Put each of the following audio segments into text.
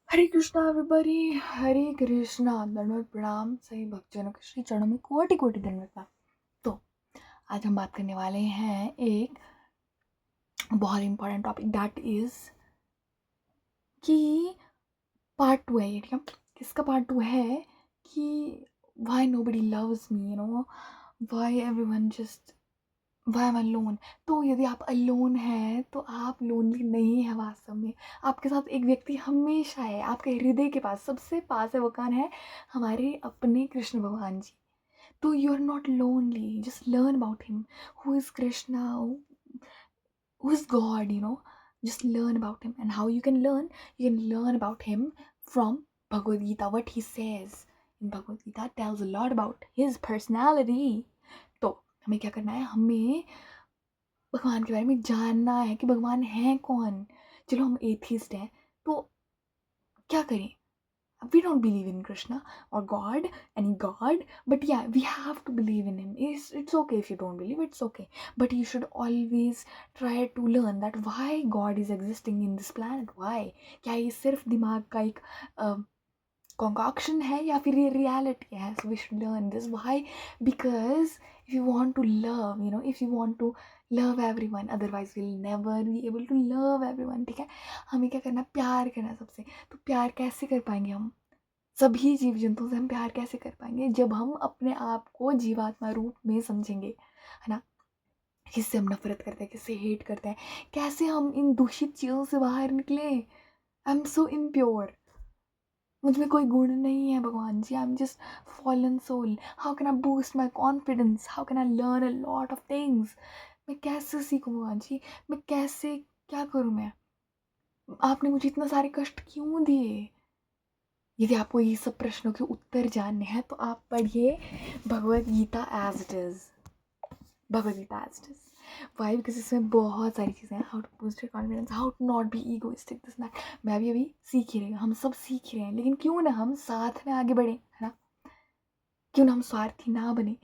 हरे Krishna everybody. हरे कृष्णा। दंडवत प्रणाम सही भक्तजनों के श्री चरणों में कोटि कोटि दंडवत प्रणाम। तो आज हम बात करने वाले हैं एक बहुत इंपॉर्टेंट टॉपिक, दैट इज कि पार्ट 2 है ये, ठीक है। किसका पार्ट 2 है कि why nobody loves me, why everyone just why am alone. तो यदि आप अलोन हैं तो आप लोनली नहीं है वास्तव में। आपके साथ एक व्यक्ति हमेशा है, आपके हृदय के पास, सबसे पास है, वो कौन है? हमारे अपने कृष्ण भगवान जी। तो you are not lonely, just learn about him, who is Krishna, who is God, just learn about him. And how you can learn about him from Bhagavad Gita. What he says in Bhagavad Gita tells a lot about his personality. तो हमें क्या करना है? हमें भगवान के बारे में जानना है कि भगवान है कौन। चलो हम एथिस्ट हैं तो क्या करें? We don't believe in Krishna or God, any God, but yeah, we have to believe in him. It's okay if you don't believe, it's okay. But you should always try to learn that why God is existing in this planet. Why? क्या ये सिर्फ दिमाग का एक concoction है या फिर ये reality है? So we should learn this. Why? Because if you want to love, if you want to love everyone, otherwise we'll never be able to love everyone, ठीक है। हमें क्या करना? प्यार करना सबसे। तो प्यार कैसे कर पाएंगे हम? सभी जीव जंतुओं से हम प्यार कैसे कर पाएंगे? जब हम अपने आप को जीवात्मा रूप में समझेंगे, है ना। किससे हम नफरत करते हैं, किससे हेट करते हैं, कैसे हम इन दूषित चीज़ों से बाहर निकले। आई एम सो इम्प्योर, मुझ में कोई गुण नहीं है भगवान जी। I am just fallen soul. How can I boost my confidence? How can I learn a lot of things? मैं कैसे सीखूं भगवान जी? मैं कैसे, क्या करूं मैं? आपने मुझे इतना सारे कष्ट क्यों दिए? यदि आपको ये सब प्रश्नों के उत्तर जानने हैं तो आप पढ़िए Bhagavad Gita as it is. Bhagavad Gita as it is. Why? Because इसमें बहुत सारी चीज़ें हैं। How to boost your confidence, how to not be egoistic, this that. मैं भी अभी सीख ही रही हूँ, हम सब सीख ही रहे हैं, लेकिन क्यों ना हम साथ में आगे बढ़े, है ना। क्यों ना हम स्वार्थी ना बने।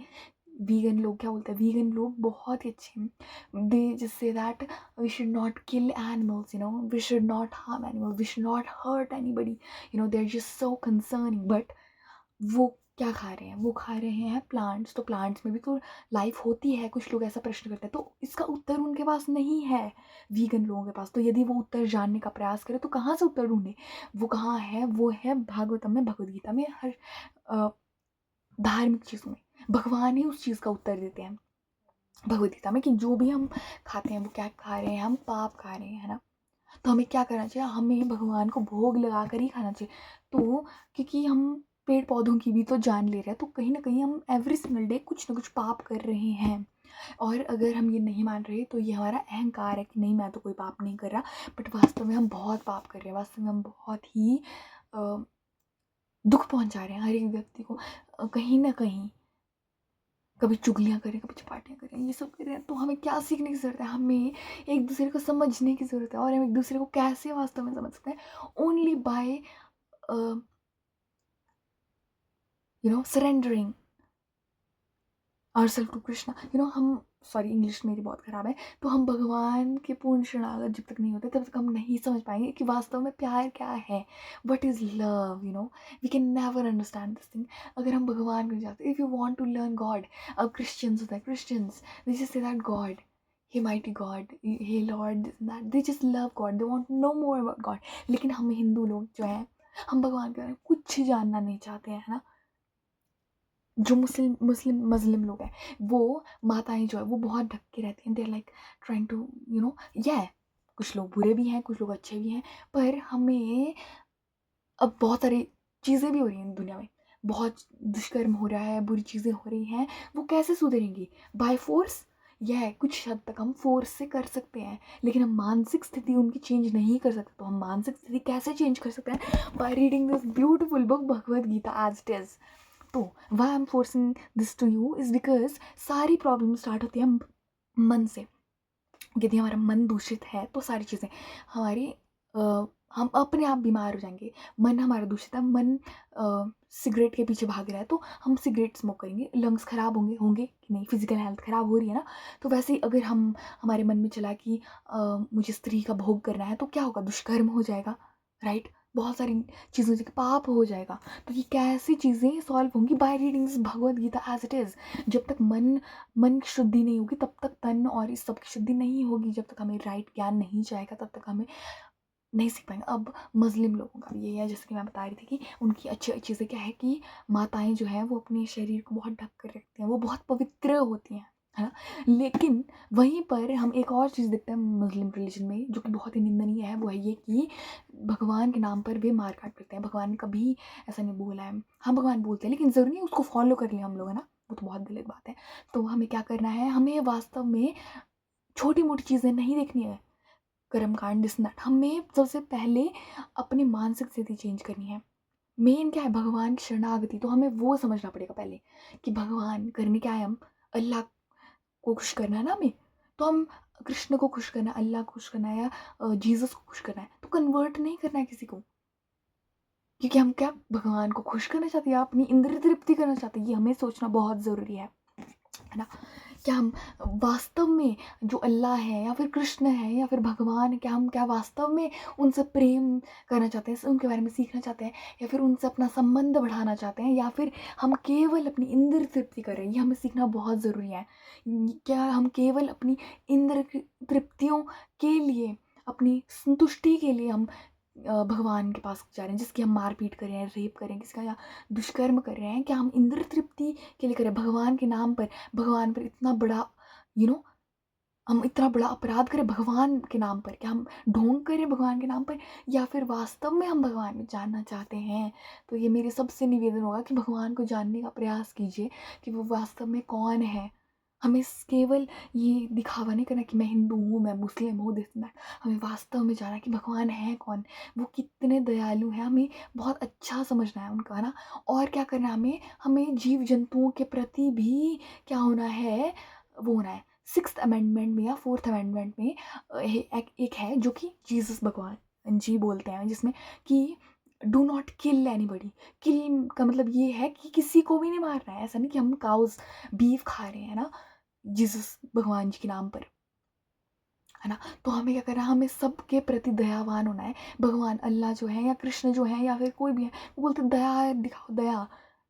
वीगन लोग क्या बोलते हैं? वीगन लोग बहुत ही अच्छे हैं। They just say that we should not kill animals, we should not harm animals, we should not hurt anybody, they are just so concerning. But वो क्या खा रहे हैं? वो खा रहे हैं प्लांट्स। तो प्लांट्स में भी तो लाइफ होती है। कुछ लोग ऐसा प्रश्न करते हैं, तो इसका उत्तर उनके पास नहीं है, वीगन लोगों के पास। तो यदि वो उत्तर जानने का प्रयास करें तो कहाँ से उत्तर ढूंढे? वो कहाँ है? वो है भागवतम में, भगवद गीता में, हर धार्मिक चीज़ों में भगवान ही उस चीज़ का उत्तर देते हैं भगवद गीता में, कि जो भी हम खाते हैं वो क्या खा रहे हैं? हम पाप खा रहे हैं, है ना। तो हमें क्या करना चाहिए? हमें भगवान को भोग लगा कर ही खाना चाहिए। तो क्योंकि हम पेड़ पौधों की भी तो जान ले रहे हैं, तो कहीं ना कहीं हम एवरी सिंगल डे कुछ ना कुछ पाप कर रहे हैं। और अगर हम ये नहीं मान रहे तो ये हमारा अहंकार है कि नहीं, मैं तो कोई पाप नहीं कर रहा। बट वास्तव में हम बहुत पाप कर रहे हैं। वास्तव में हम बहुत ही दुख पहुंचा रहे हैं हर एक व्यक्ति को, कहीं ना कहीं। कभी चुगलियाँ करें, कभी चपाटियाँ करें, ये सब करें। तो हमें क्या सीखने की ज़रूरत है? हमें एक दूसरे को समझने की ज़रूरत है। और हम एक दूसरे को कैसे वास्तव में समझ सकते हैं? Only by surrendering ourselves to Krishna. Hmm, sorry English मेरी बहुत ख़राब है। तो हम भगवान के पूर्ण शरणागत जब तक नहीं होते तब तक हम नहीं समझ पाएंगे कि वास्तव में प्यार क्या है। What is love, we can never understand this thing अगर हम भगवान को नहीं जानते। If you want to learn God, अब क्रिश्चियंस होता है, Christians they just say that God, hey mighty God, hey lord, that they just love God, they want know more about God. लेकिन हम हिंदू लोग जो हैं, हम भगवान के बारे में कुछ जानना नहीं चाहते हैं, है ना। जो मुस्लिम लोग हैं, वो माताएं जो है वो बहुत ढक के रहती हैं। They are like trying to, या कुछ लोग बुरे भी हैं, कुछ लोग अच्छे भी हैं। पर हमें अब बहुत सारी चीज़ें भी हो रही हैं दुनिया में, बहुत दुष्कर्म हो रहा है, बुरी चीज़ें हो रही हैं। वो कैसे सुधरेंगी? By force? यह कुछ हद तक हम फोर्स से कर सकते हैं, लेकिन हम मानसिक स्थिति उनकी चेंज नहीं कर सकते। तो हम मानसिक स्थिति कैसे चेंज कर सकते हैं? By reading this beautiful book Bhagavad Gita as it is. तो why I am forcing this to you is because सारी प्रॉब्लम स्टार्ट होती है मन से। यदि हमारा मन दूषित है तो सारी चीज़ें हमारी हम अपने आप बीमार हो जाएंगे। मन हमारा दूषित है, मन सिगरेट के पीछे भाग रहा है, तो हम सिगरेट स्मोक करेंगे, लंग्स खराब होंगे होंगे कि नहीं, फिजिकल हेल्थ खराब हो रही है ना। तो वैसे ही अगर हम, हमारे मन में चला कि मुझे स्त्री का भोग करना है, तो क्या होगा? दुष्कर्म हो जाएगा, राइट। बहुत सारी चीज़ों से पाप हो जाएगा। तो ये कैसी चीज़ें सॉल्व होंगी? By reading this Bhagavad Gita as it is. जब तक मन की शुद्धि नहीं होगी तब तक तन और इस सब की शुद्धि नहीं होगी। जब तक हमें राइट ज्ञान नहीं जाएगा तब तक हमें नहीं सीख पाएंगे। अब मुस्लिम लोगों का भी ये है, जैसे कि मैं बता रही थी कि उनकी अच्छी चीज़ें क्या है कि माताएं जो हैं वो अपने शरीर को बहुत ढक कर रखती हैं, वो बहुत पवित्र होती हैं, है ना। लेकिन वहीं पर हम एक और चीज़ देखते हैं मुस्लिम रिलीजन में जो कि बहुत ही निंदनीय है, वो है ये कि भगवान के नाम पर वे मार काट करते हैं। भगवान ने कभी ऐसा नहीं बोला है। हाँ, भगवान बोलते हैं लेकिन ज़रूरी नहीं उसको फॉलो कर लिया हम लोग, है ना, वो तो बहुत गलत बात है। तो हमें क्या करना है, हमें वास्तव में छोटी मोटी चीज़ें नहीं देखनी है, कर्म कांड दिस दैट। हमें सबसे पहले अपनी मानसिक स्थिति चेंज करनी है। मेन क्या है, भगवान की शरणागति। तो हमें वो समझना पड़ेगा पहले कि भगवान करने क्या है, हम अल्लाह को खुश करना है ना हमें। तो हम कृष्ण को खुश करना है, अल्लाह को खुश करना है, या जीसस को खुश करना है। तो कन्वर्ट नहीं करना है किसी को, क्योंकि हम क्या भगवान को खुश करना चाहते हैं या अपनी इंद्रिय तृप्ति करना चाहते हैं, ये हमें सोचना बहुत ज़रूरी है ना। क्या हम वास्तव में जो अल्लाह है या फिर कृष्ण है या फिर भगवान है, क्या हम क्या वास्तव में उनसे प्रेम करना चाहते हैं, उनके बारे में सीखना चाहते हैं, या फिर उनसे अपना संबंध बढ़ाना चाहते हैं, या फिर हम केवल अपनी इंद्र तृप्ति कर रहे हैं? ये हमें सीखना बहुत ज़रूरी है। क्या हम केवल अपनी इंद्र तृप्तियों के लिए, अपनी संतुष्टि के लिए हम भगवान के पास जा रहे हैं, जिसकी हम मारपीट कर रहे हैं, रेप कर रहे हैं किसका, या दुष्कर्म कर रहे हैं? क्या हम इंद्र तृप्ति के लिए करें भगवान के नाम पर, भगवान पर इतना बड़ा यू नो हम इतना बड़ा अपराध करें भगवान के नाम पर? क्या हम ढोंग करें भगवान के नाम पर, या फिर वास्तव में हम भगवान को जानना चाहते हैं? तो ये मेरे सबसे निवेदन होगा कि भगवान को जानने का प्रयास कीजिए कि वो वास्तव में कौन है। हमें केवल ये दिखावा नहीं करना कि मैं हिंदू हूँ, मैं मुस्लिम हूँ, दिस दैट। हमें वास्तव में जाना कि भगवान है कौन, वो कितने दयालु हैं, हमें बहुत अच्छा समझना है उनका, है ना। और क्या करना है हमें, हमें जीव जंतुओं के प्रति भी क्या होना है, वो होना है। सिक्स्थ अमेंडमेंट में या फोर्थ अमेंडमेंट में एक है जो कि जीसस भगवान जी बोलते हैं, जिसमें कि डू नॉट किल एनीबडी। किल का मतलब ये है कि किसी को भी नहीं मारना है। ऐसा नहीं कि हम काउस बीफ खा रहे हैं ना जीसस भगवान जी के नाम पर, है ना। तो हमें क्या करना है, हमें सबके प्रति दयावान होना है। भगवान अल्लाह जो है या कृष्ण जो है या फिर कोई भी है, वो बोलते दया दिखाओ, दया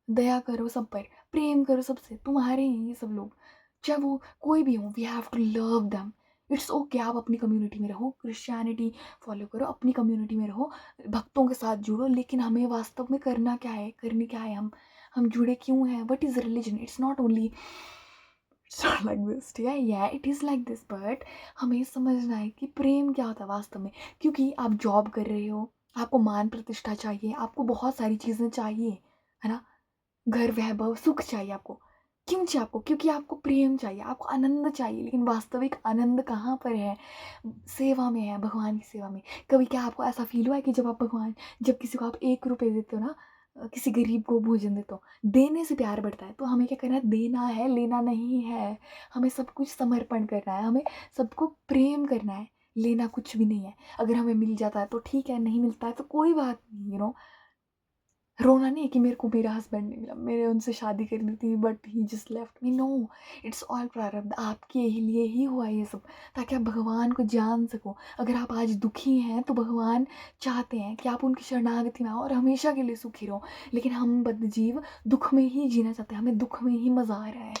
दया करो सब पर, प्रेम करो सबसे, तुम्हारे हैं ये सब लोग, चाहे वो कोई भी हो। We have to love them. It's okay आप अपनी कम्युनिटी में रहो, क्रिश्चियनिटी फॉलो करो, अपनी कम्युनिटी में रहो, भक्तों के साथ जुड़ो, लेकिन हमें वास्तव में करना क्या है, करने क्या है, हम जुड़े क्यों हैं? What is religion? It's not only, it's not like this, ठीक है, या it is like this, but हमें समझना है कि प्रेम क्या होता है वास्तव में। क्योंकि आप जॉब कर रहे हो, आपको मान प्रतिष्ठा चाहिए, आपको बहुत सारी चीज़ें चाहिए, है ना, घर वैभव सुख चाहिए आपको। क्यों चाहिए आपको? क्योंकि आपको प्रेम चाहिए, आपको आनंद चाहिए। लेकिन वास्तविक आनंद कहाँ पर है? सेवा में है, भगवान की सेवा में। कभी क्या आपको ऐसा फील हुआ है कि जब किसी को आप 1 रुपये देते हो ना, किसी गरीब को भोजन देते हो, देने से प्यार बढ़ता है। तो हमें क्या करना है, देना है, लेना नहीं है। हमें सब कुछ समर्पण करना है, हमें सबको प्रेम करना है, लेना कुछ भी नहीं है। अगर हमें मिल जाता है तो ठीक है, नहीं मिलता है तो कोई बात नहीं, रोना नहीं है कि मेरे को मेरा हस्बैंड नहीं मिला, मेरे उनसे शादी करनी थी but he just left me. No, it's all प्रारब्ध, आपके ही लिए ही हुआ ये सब, ताकि आप भगवान को जान सको। अगर आप आज दुखी हैं तो भगवान चाहते हैं कि आप उनकी शरणागति में आओ और हमेशा के लिए सुखी रहो। लेकिन हम बद्धजीव दुख में ही जीना चाहते हैं, हमें दुख में ही मज़ा आ रहा है।